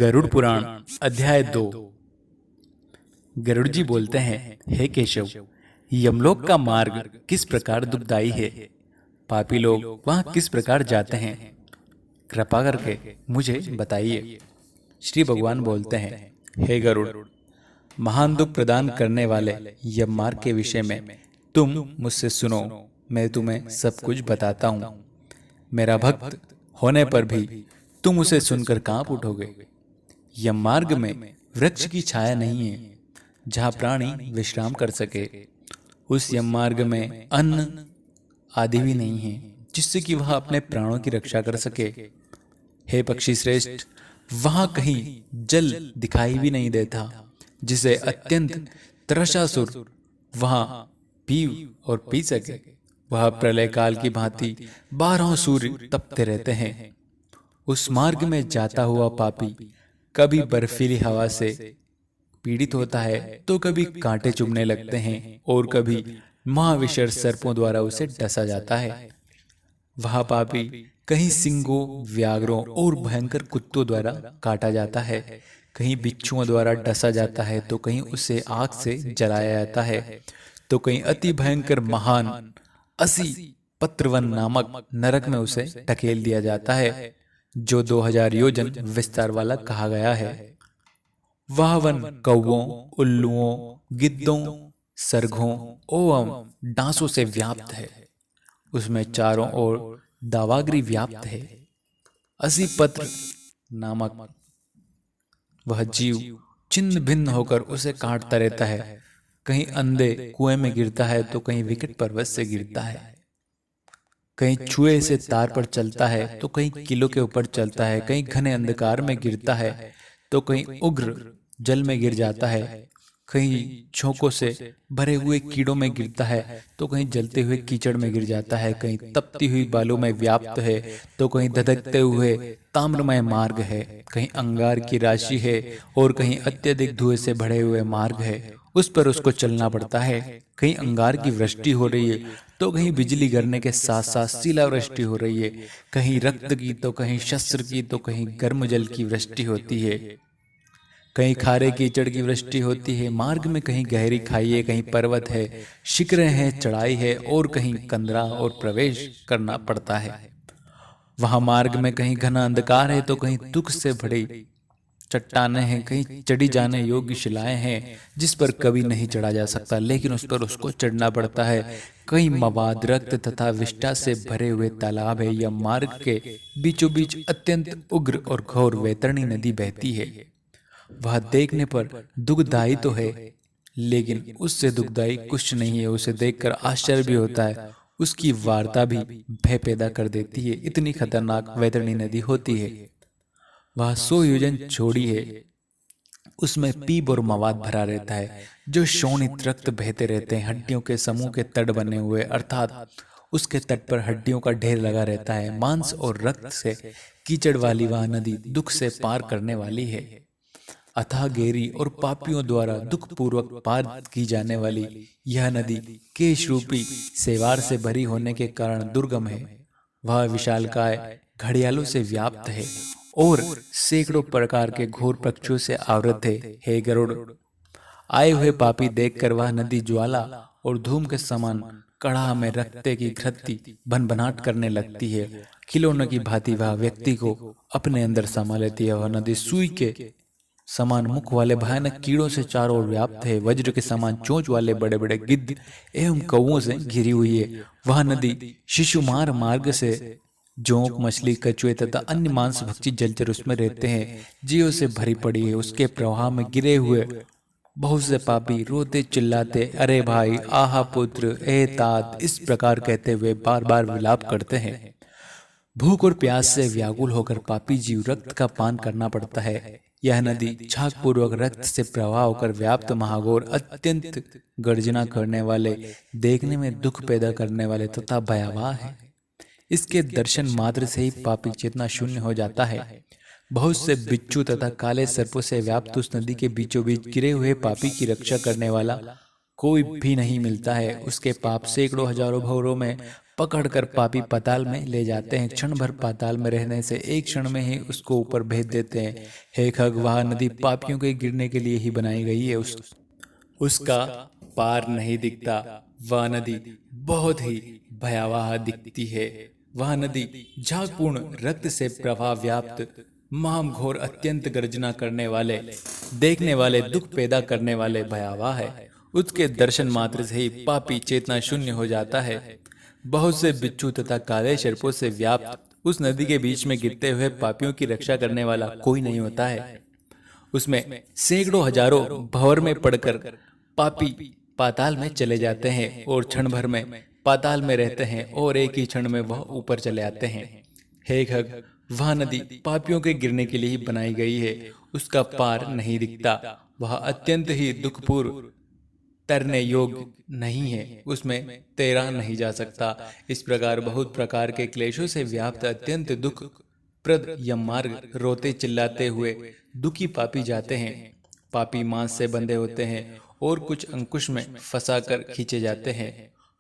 गरुड़ पुराण अध्याय 2। गरुड़ जी बोलते हैं, हे केशव, यमलोक का मार्ग किस प्रकार दुखदाई है? पापी लोग वहां किस प्रकार जाते हैं? कृपा करके मुझे बताइए। श्री भगवान बोलते हैं, हे गरुड़, महान दुख प्रदान करने वाले यम मार्ग के विषय में तुम मुझसे सुनो। मैं तुम्हें सब कुछ बताता हूँ। मेरा भक्त होने पर भी तुम उसे सुनकर कांप उठोगे। यम मार्ग में वृक्ष की छाया नहीं है जहाँ प्राणी विश्राम कर सके। उस यम मार्ग में अन्न आदि भी नहीं है जिससे कि वह अपने प्राणों की रक्षा कर सके। हे पक्षी श्रेष्ठ, वहां कहीं जल दिखाई भी नहीं देता जिसे अत्यंत त्रषासुर वहां पी और पी सके। वह प्रलय काल की भांति 12 सूर्य तपते रहते हैं। उस मार्ग में जाता हुआ पापी कभी बर्फीली हवा से पीड़ित होता है तो कभी कांटे चुभने लगते हैं और कभी महाविषर सर्पों द्वारा उसे डसा जाता है। वह पापी कहीं सिंहों, व्याघ्रों और भयंकर कुत्तों द्वारा काटा जाता है, कहीं बिच्छुओं द्वारा डसा जाता है, तो कहीं उसे आग से जलाया जाता है, तो कहीं अति भयंकर महान असी पत्रवन नामक नरक में उसे ढकेल दिया जाता है, जो 2000 योजन विस्तार वाला कहा गया है। वह वन कौवों, उल्लुओं, गिद्धों, सरघों एवं डांसों से व्याप्त है। उसमें चारों ओर दावाग्री व्याप्त है। असी पत्र नामक वह जीव छिन्न भिन्न होकर उसे काटता रहता है। कहीं अंधे कुएं में गिरता है तो कहीं विकट पर्वत से गिरता है, कहीं छुए से तार पर चलता है तो कहीं किलों के ऊपर चलता है, कहीं घने अंधकार में गिरता है तो कहीं उग्र जल में गिर जाता है, कहीं झोंकों से भरे हुए कीड़ों में गिरता है तो कहीं जलते हुए कीचड़ में गिर जाता है, कहीं तपती हुई बालू में व्याप्त है तो कहीं धधकते हुए ताम्रमय मार्ग है, कहीं अंगार की राशि है और कहीं अत्यधिक धुएं से भरे हुए मार्ग है। उस पर उसको चलना पड़ता है। कहीं अंगार की वृष्टि हो रही है तो कहीं बिजली गिरने के साथ साथ शिलावृष्टि हो रही है, कहीं रक्त की तो कहीं शस्त्र की तो कहीं गर्म जल की वृष्टि होती है, कहीं खारे कीचड़ की वृष्टि होती है। मार्ग में कहीं गहरी खाई है, कहीं पर्वत है, शिखरें हैं, चढ़ाई है और कहीं कंदरा और प्रवेश करना पड़ता है। वहां मार्ग में कहीं घना अंधकार है तो कहीं दुख से भरी चट्टानें हैं, कहीं चढ़ी जाने योग्य शिलाएं हैं जिस पर कभी नहीं चढ़ा जा सकता लेकिन उस पर उसको चढ़ना पड़ता है। कहीं मवाद, रक्त तथा विष्ठा से भरे हुए तालाब है। यह मार्ग के बीचों बीच अत्यंत उग्र और घोर वैतरणी नदी बहती है। वह देखने पर दुखदायी तो है लेकिन उससे दुखदायी कुछ नहीं है। उसे देखकर आश्चर्य भी होता है। उसकी वार्ता भी भय पैदा कर देती है। इतनी खतरनाक वैतरणी नदी होती है। वह 100 योजन चौड़ी है। उसमें पीप और मवाद भरा रहता है जो शोणित रक्त बहते रहते हैं। हड्डियों के समूह के तट बने हुए, अर्थात उसके तट पर हड्डियों का ढेर लगा रहता है। मांस और रक्त से कीचड़ वाली वह नदी दुख से पार करने वाली है। अथाह गहरी और पापियों द्वारा दुख पूर्वक पार की जाने वाली यह नदी केश रूपी सेवार से भरी होने के कारण दुर्गम है। वह विशालकाय घड़ियालों से व्याप्त है और सैकड़ों प्रकार के घोर पक्षियों से आवृत है। हे गरुड़, आए हुए पापी देखकर वह नदी ज्वाला और धूम के समान कड़ाह में रक्ते की घृति भनभनाट करने लगती है। खिलौनों की भांति वह व्यक्ति को अपने अंदर समा लेती है। वह नदी सुई के समान मुख वाले भयानक कीड़ों से चारों ओर व्याप्त है। वज्र के समान चोंच वाले बड़े बड़े गिद्ध एवं कौवों से घिरी हुई है। वह नदी शिशुमार मार्ग से जोंक, मछली, कछुए तथा अन्य मांस भक्षी जलचर उसमें रहते हैं जीवों से भरी पड़ी है। उसके प्रवाह में गिरे हुए बहुत से पापी रोते चिल्लाते, अरे भाई, आहा पुत्र, ए तात, इस प्रकार कहते हुए बार बार विलाप करते हैं। भूख और प्यास से व्याकुल होकर पापी जीव रक्त का पान करना पड़ता है। यह नदी झाग पूर्वक रक्त से प्रवाह होकर व्याप्त महाघोर, अत्यंत गर्जना करने वाले, देखने में दुख पैदा करने वाले तथा भयावह है। इसके दर्शन मात्र से ही पापी चेतना शून्य हो जाता है। बहुत से बिच्छू तथा काले सर्पों से व्याप्त उस नदी के बीचों बीच गिरे हुए पापी की रक्षा करने वाला कोई भी नहीं मिलता है। उसके पाप सैकड़ों हजारों भवरों में पकड़कर पापी पाताल में ले जाते हैं। क्षण भर पाताल में रहने से एक क्षण में ही उसको ऊपर भेज देते हैं। हे खग, वह नदी पापियों के गिरने के लिए ही बनाई गई है। उसका पार नहीं दिखता। वह नदी बहुत ही भयावह दिखती है। वह नदी झागपूर्ण रक्त से प्रवाह व्याप्त महाघोर अत्यंत गर्जना करने वाले, देखने वाले, दुख पैदा करने वाले भयावह है। उसके दर्शन मात्र से ही पापी चेतना शून्य हो जाता है। बहुत से बिच्छू तथा काले सर्पों से व्याप्त उस नदी के बीच में गिरते हुए पापियों की रक्षा करने वाला कोई नहीं होता है। उसमें सैकड़ों हजारों भंवर में पड़कर पापी पाताल में चले जाते हैं और क्षण भर में पाताल में रहते हैं और एक ही क्षण में वह ऊपर चले आते हैं। हे खग, वह नदी पापियों के गिरने के लिए ही बनाई गई है। उसका पार नहीं दिखता। वह अत्यंत ही दुखपूर्ण, तैरने योग्य नहीं है। उसमें तैरा नहीं जा सकता। इस प्रकार बहुत प्रकार के क्लेशों से व्याप्त अत्यंत दुख प्रद यम मार्ग रोते चिल्लाते हुए दुखी पापी जाते हैं। पापी मांस से बंधे होते हैं और कुछ अंकुश में फंसाकर खींचे जाते हैं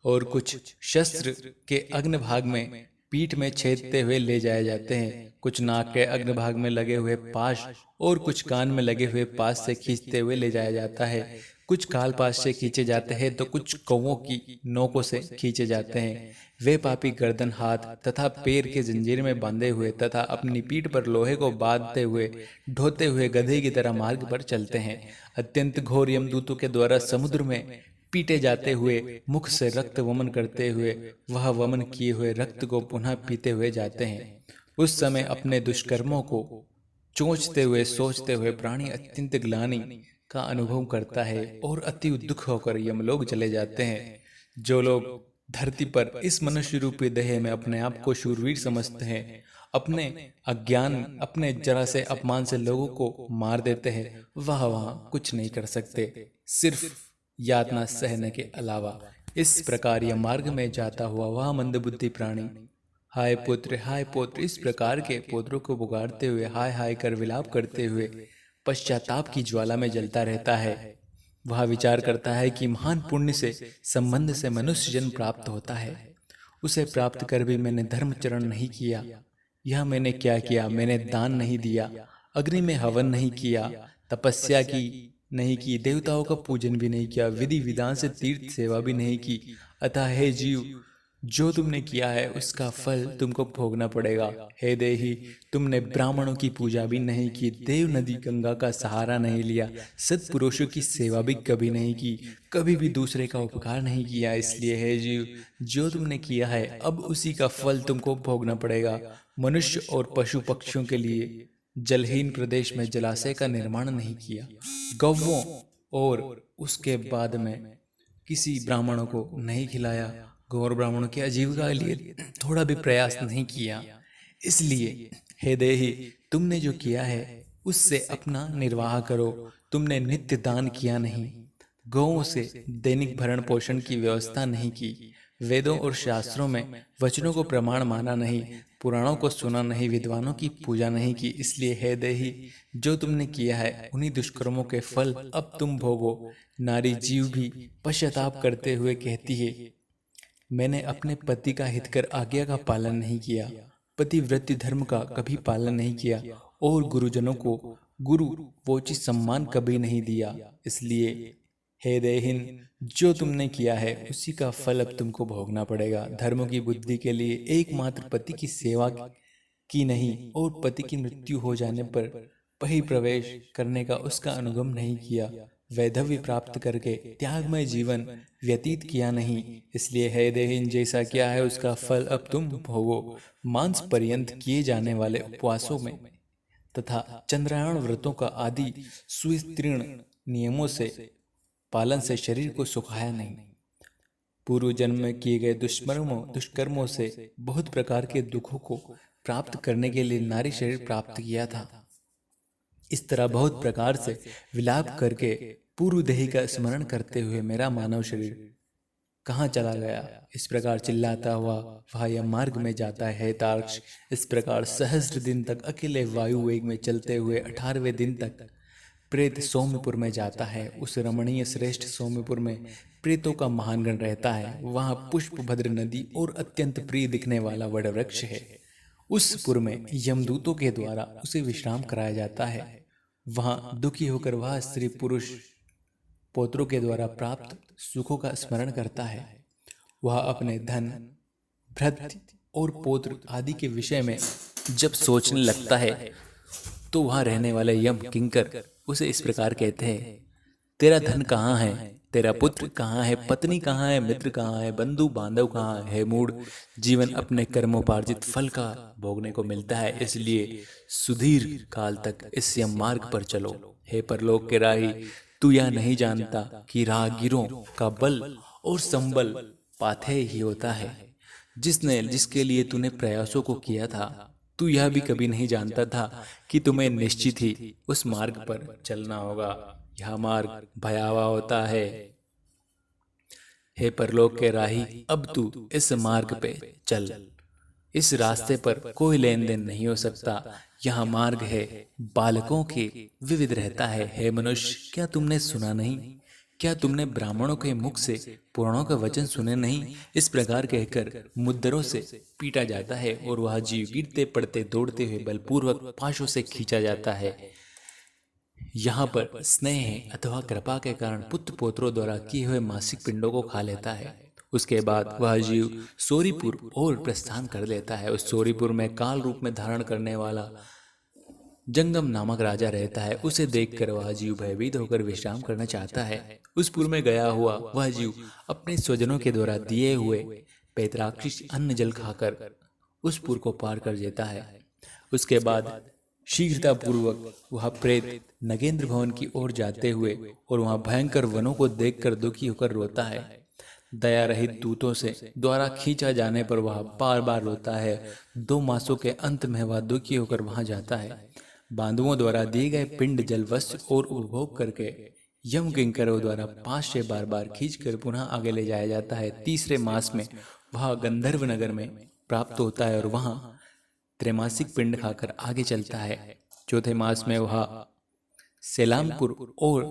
और कुछ शस्त्र के अग्रभाग में पीठ में छेदते हुए ले जाए जाते हैं। कुछ नाक के अग्रभाग में लगे हुए पाश और कुछ कान में लगे हुए पास से खींचते हुए ले जाया जाता है। कुछ काल पास से खींचे जाते हैं तो कुछ कौवों की नोकों से खींचे जाते हैं। वे पापी गर्दन, हाथ तथा पैर के जंजीर में बांधे हुए तथा अपनी पीठ पर लोहे को बांधते हुए ढोते हुए गधे की तरह मार्ग पर चलते हैं। अत्यंत घोर यमदूतों के द्वारा समुद्र में पीटे जाते हुए, मुख से रक्त वमन करते हुए, वह वमन किए हुए रक्त को पुनः पीते हुए जाते हैं। उस समय अपने दुष्कर्मों को चोंचते हुए सोचते हुए प्राणी अत्यंत ग्लानि का अनुभव करता है और अति दुख होकर यमलोक चले जाते हैं। जो लोग धरती पर इस मनुष्य रूपी देह में अपने आप को शूरवीर समझते हैं, अपने अज्ञान, अपने जरा से अपमान से लोगों को मार देते हैं, वह वहां कुछ नहीं कर सकते, सिर्फ यातना सहने के अलावा। इस प्रकार यह मार्ग में जाता हुआ वह मंदबुद्धि प्राणी हाय पुत्र, हाय पुत्र, इस प्रकार के पुत्रों को पुकारते हुए हाय हाय कर विलाप करते हुए पश्चाताप की ज्वाला में जलता रहता है। वह विचार करता है कि महान पुण्य से संबंध से मनुष्य जन्म प्राप्त होता है। उसे प्राप्त कर भी मैंने धर्मचरण नहीं किया। यह मैंने क्या किया? मैंने दान नहीं दिया, अग्नि में हवन नहीं किया, तपस्या की नहीं की, देवताओं का पूजन भी नहीं किया, विधि विधान से तीर्थ सेवा भी नहीं की। अतः हे जीव, जो तुमने किया है उसका फल तुमको भोगना पड़ेगा। हे देही, तुमने ब्राह्मणों की पूजा भी नहीं की, देव नदी गंगा का सहारा नहीं लिया, सत्पुरुषों की सेवा भी कभी नहीं की, कभी भी दूसरे का उपकार नहीं किया। इसलिए हे जीव, जो तुमने किया है अब उसी का फल तुमको भोगना पड़ेगा। मनुष्य और पशु पक्षियों के लिए जलहीन प्रदेश में जलाशय का निर्माण नहीं किया, गौवों और उसके बाद में किसी ब्राह्मणों को नहीं खिलाया, गौर ब्राह्मणों की आजीविका के लिए थोड़ा भी प्रयास नहीं किया। इसलिए हे देही, तुमने जो किया है उससे अपना निर्वाह करो। तुमने नित्य दान किया नहीं, गौओं से दैनिक भरण पोषण की व्यवस्था नहीं की, वेदों और शास्त्रों में वचनों को प्रमाण माना नहीं, पुराणों को सुना नहीं, विद्वानों की पूजा नहीं की। इसलिए हे देही, जो तुमने किया है उन्हीं दुष्कर्मों के फल अब तुम भोगो। नारी जीव भी पश्चाताप करते हुए कहती है, मैंने अपने पति का हित कर आज्ञा का पालन नहीं किया, पतिव्रत धर्म का कभी पालन नहीं किया और गुरुजनों को गुरु वोचित सम्मान कभी नहीं दिया। इसलिए हे देहिन, जो तुमने किया है उसी का फल अब तुमको भोगना पड़ेगा। धर्म की बुद्धि के लिए एकमात्र पति की सेवा की नहीं और पति की मृत्यु हो जाने पर वही प्रवेश करने का उसका अनुगम नहीं किया, वैधव्य प्राप्त करके त्यागमय जीवन व्यतीत किया नहीं। इसलिए हे देहिन, जैसा किया है उसका फल अब तुम भोगो। मांस पर्यंत किए जाने वाले उपवासों में तथा चंद्रायण व्रतों का आदि सुस्तीर्ण नियमों से पालन से शरीर को सुखाया नहीं। पूर्व जन्म में किए गए दुष्कर्मों से बहुत प्रकार के दुखों को प्राप्त करने के लिए नारी शरीर प्राप्त किया था। इस तरह बहुत प्रकार से विलाप करके पूर्व देही का स्मरण करते हुए मेरा मानव शरीर कहाँ चला गया, इस प्रकार चिल्लाता हुआ वह यम मार्ग में जाता है। तार्क्ष, इस प्रकार सहस्र दिन तक अकेले वायु वेग में चलते हुए 18वें दिन तक प्रेत सौम्यपुर में जाता है। उस रमणीय श्रेष्ठ सौम्यपुर में प्रेतों का महान गण रहता है। वहाँ पुष्पभद्र नदी और अत्यंत प्रिय दिखने वाला वड वृक्ष है। उस पुर में यमदूतों के द्वारा उसे विश्राम कराया जाता है। वहाँ दुखी होकर वह स्त्री पुरुष पौत्रों के द्वारा प्राप्त सुखों का स्मरण करता है। वह अपने धन, भृत्य और पौत्र आदि के विषय में जब सोचने लगता है तो वहाँ रहने वाले यम किंकर उसे इस प्रकार कहते हैं, तेरा धन कहाँ है, तेरा पुत्र कहाँ है, पत्नी कहाँ है, मित्र कहाँ है, बंधु बांधव कहाँ है। मूढ़ जीवन अपने कर्मोपार्जित फल का भोगने को मिलता है, इसलिए सुदीर्घ काल तक इस यम मार्ग पर चलो। हे परलोक के राही, तू यह नहीं जानता कि राहगीरों का बल और संबल पाथेय ही होता है। जिसके लिए तूने प्रयासों को किया था, तू यह भी कभी नहीं जानता था कि तुम्हें निश्चित ही उस मार्ग पर चलना होगा। यह मार्ग भयावह होता है। हे परलोक के राही, अब तू इस मार्ग पे चल। इस रास्ते पर कोई लेन देन नहीं हो सकता। यह मार्ग है बालकों के विविध रहता है। हे मनुष्य, क्या तुमने सुना नहीं? क्या तुमने ब्राह्मणों के मुख से पुराणों का वचन सुने नहीं? इस प्रकार कहकर मुद्दरों से पीटा जाता है और वह जीव गिरते पड़ते दौड़ते हुए बलपूर्वक पाशों से खींचा जाता है। यहाँ पर स्नेह अथवा कृपा के कारण पुत्र पोत्रों द्वारा किए हुए मासिक पिंडों को खा लेता है। उसके बाद वह जीव सोरीपुर और प्रस्थान कर लेता है। उस सोरीपुर में काल रूप में धारण करने वाला जंगम नामक राजा रहता है। उसे देखकर वह जीव भयभीत होकर विश्राम करना चाहता है। उस पुर में गया हुआ वह जीव अपने स्वजनों के द्वारा दिए हुए पैतराक्षी अन्न जल खाकर उस पुर को पार कर देता है। उसके बाद शीघ्रता पूर्वक वह प्रेत नगेंद्र भवन की ओर जाते हुए और वहां भयंकर वनों को देखकर दुखी होकर रोता है। दया रहित दूतों से द्वारा खींचा जाने पर वह बार बार रोता है। 2 मासों के अंत में वह दुखी होकर वहां जाता है। बांधुओं द्वारा दिए गए पिंड जल वस्त्र और उपभोग करके यम किंकरों द्वारा 5 से बार बार खींचकर पुनः आगे ले जाया जाता है। तीसरे मास में वह गंधर्व नगर में प्राप्त होता है और वहां त्रैमासिक पिंड खाकर आगे चलता है। चौथे मास में वह सेलामपुर और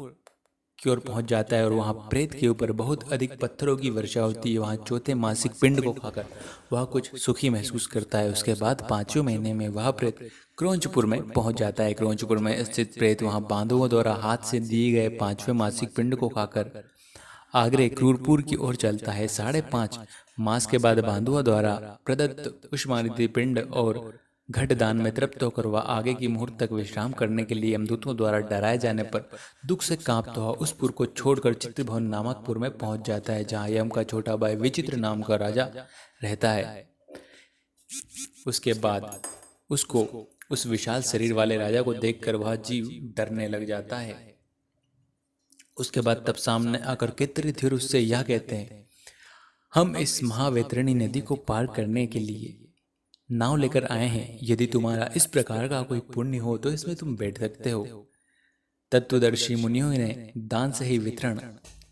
की ओर पहुंच जाता है और वहां प्रेत के ऊपर बहुत अधिक पत्थरों की वर्षा होती है। वहां चौथे मासिक पिंड को खाकर वह कुछ सुखी महसूस करता है। उसके बाद 5वें महीने में वह प्रेत क्रौंचपुर में पहुंच जाता है। क्रौंचपुर में स्थित प्रेत वहां बांधवों द्वारा हाथ से दिए गए 5वें मासिक पिंड को खाकर आगरे क्रूरपुर की ओर चलता है। 5.5 मास के बाद बांधुओं द्वारा प्रदत्त उष्मानिधि पिंड और घटदान में तृप्त होकर वह आगे की मुहूर्त तक विश्राम करने के लिए यमदूतों द्वारा डराए जाने पर दुख से कांपता हुआ उस पुर को छोड़कर चित्रभवन नामक पुर में पहुंच जाता है, जहां यम का छोटा भाई विचित्र नाम का राजा रहता है। उसके बाद उसको उस विशाल शरीर वाले राजा को देखकर वह जीव डरने लग जाता है। उसके बाद तब सामने आकर केतरीधीर उससे यह कहते हैं, हम इस महावैतरणी नदी को पार करने के लिए नाव लेकर आए हैं। यदि तुम्हारा इस प्रकार का कोई पुण्य हो तो इसमें तुम बैठ सकते हो। तत्वदर्शी मुनियों ने दान से ही वितरण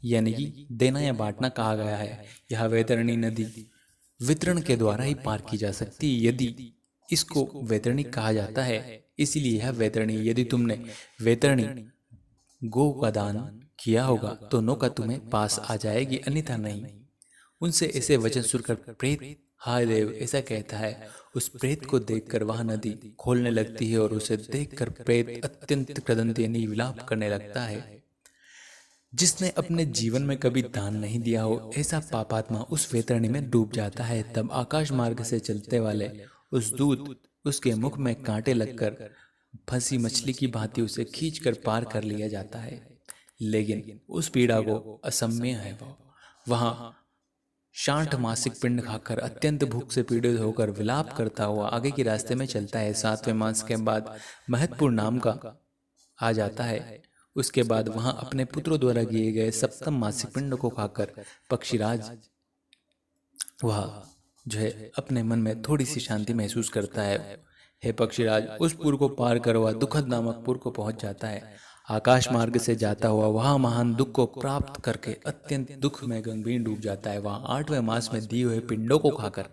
यानी कि देना या बांटना कहा गया है। यह वैतरणी नदी वितरण के द्वारा ही पार की जा सकती है, यदि इसको वैतरणी कहा जाता है, इसीलिए यह वैतरणी। यदि तुमने वैतरणी गो का दान किया होगा तो नौका तुम्हें पास आ जाएगी, अन्यथा नहीं। उनसे ऐसे वचन सुनकर प्रेत हाय देव ऐसा कहता है। उस प्रेत को देखकर वह नदी खोलने लगती है और उसे देखकर प्रेत अत्यंत क्रदंत यानी विलाप करने लगता है। जिसने अपने जीवन में कभी दान नहीं दिया हो ऐसा पापात्मा उस वैतरणी में डूब जाता है। तब आकाश मार्ग से चलते वाले उस दूत उसके मुख में कांटे लगकर फंसी मछली की भांति उसे खींचकर पार कर लिया जाता है। लेकिन उस पीड़ा को असम्य है। वहां 60 मासिक पिंड खाकर अत्यंत भूख से पीड़ित होकर विलाप करता हुआ आगे के रास्ते में चलता है। 7वें मास के बाद महत्वपूर्ण नाम का आ जाता है। उसके बाद वहां अपने पुत्रों द्वारा किए गए 7वें मासिक पिंड को खाकर पक्षीराज वह जो है अपने मन में थोड़ी सी शांति महसूस करता है। हे पक्षीराज, उस पुर को पार कर वह दुखद नामक पुर को पहुंच जाता है। आकाश मार्ग से जाता हुआ वहां महान दुख को प्राप्त करके अत्यंत दुख में गंभीर डूब जाता है। वहां 8वें मास में दिए हुए पिंडों को खाकर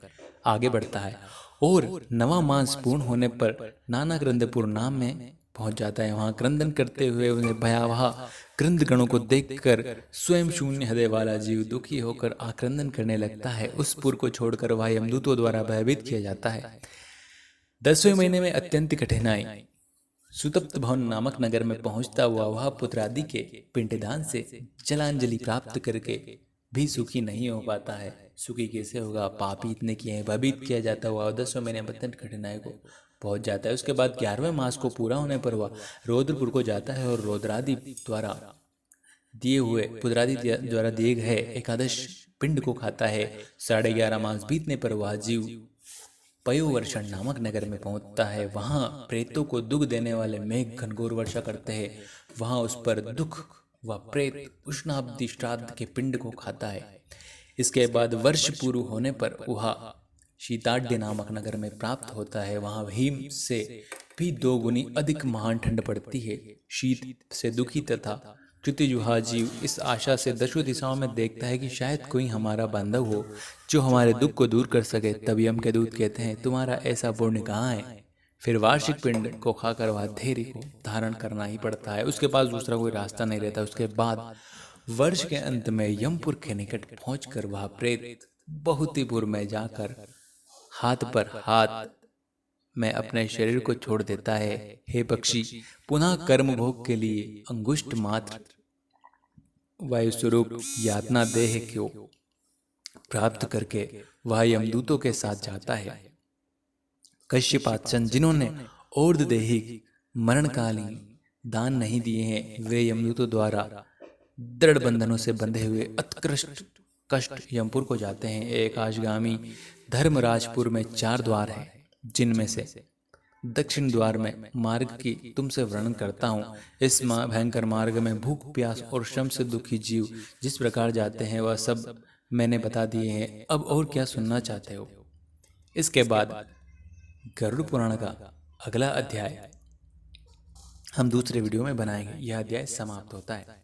आगे बढ़ता है और 9वां मास पूर्ण होने पर नाना ग्रंथपुर नाम में पहुंच जाता है। वहां क्रंदन करते हुए उन्हें भयावह क्रंदगणों को देखकर स्वयं शून्य हृदय वाला जीव दुखी होकर आक्रंदन करने लगता है। उस पुर को छोड़कर वह यमदूतों द्वारा भयभीत किया जाता है। 10वें महीने में अत्यंत कठिनाई सुतप्त भवन नामक नगर में पहुंचता हुआ वह पुत्रादि के पिंडदान से जलांजलि प्राप्त करके भी सुखी नहीं हो पाता है। सुखी कैसे होगा, पापी इतने किए हैं। भयभीत किया जाता हुआ 10वें महीने में अत्यंत कठिनाई को पहुंच जाता है। उसके बाद 11वें मास को पूरा होने पर वह रौद्रपुर को जाता है और रौद्रादि द्वारा दिए हुए पुत्रादि द्वारा दिए गए एकादश पिंड को खाता है। 11.5 मास बीतने पर वह जीव पयोवर्षण नामक नगर में पहुंचता है। वहां प्रेतों को दुख देने वाले मेघ घनघोर वर्षा करते हैं। वहां उस पर दुख व प्रेत उष्णाब्दि श्राद्ध के पिंड को खाता है। इसके बाद वर्ष पूर्व होने पर वह शीताड्य नामक नगर में प्राप्त होता है। वहां भीम से भी 2 गुनी अधिक महान ठंड पड़ती है। शीत से दुखी तथा कृतिजुहा जीव इस आशा से दशों दिशाओं में देखता है कि शायद कोई हमारा बांधव हो जो हमारे दुख को दूर कर सके। तभी यम के दूत कहते हैं, तुम्हारा ऐसा पुण्य कहाँ है। फिर वार्षिक पिंड को खाकर वह धैर्य को धारण करना ही पड़ता है। उसके पास दूसरा कोई रास्ता नहीं रहता। उसके बाद वर्ष के अंत में यमपुर के निकट पहुंचकर वह प्रेत बहुतीपुर में जाकर हाथ पर हाथ में अपने शरीर को छोड़ देता है। हे पक्षी, पुनः कर्म भोग के लिए अंगुष्ठ मात्र वायु स्वरूप यातना देह को प्राप्त करके वह यमदूतों के साथ जाता है। कश्यपाचन जिन्होंने और्ध देही मरणकालीन दान नहीं दिए हैं, वे यमदूतों द्वारा दृढ़ बंधनों से बंधे हुए उत्कृष्ट कष्ट यमपुर को जाते हैं। एक आशगामी धर्मराजपुर में 4 द्वार हैं, जिनमें से दक्षिण द्वार में मार्ग की तुमसे वर्णन करता हूँ। इस भयंकर मार्ग में भूख प्यास और श्रम से दुखी जीव जिस प्रकार जाते हैं वह सब मैंने बता दिए हैं। अब और क्या सुनना चाहते हो। इसके बाद गरुड़ पुराण का अगला अध्याय हम दूसरे वीडियो में बनाएंगे। यह अध्याय समाप्त होता है।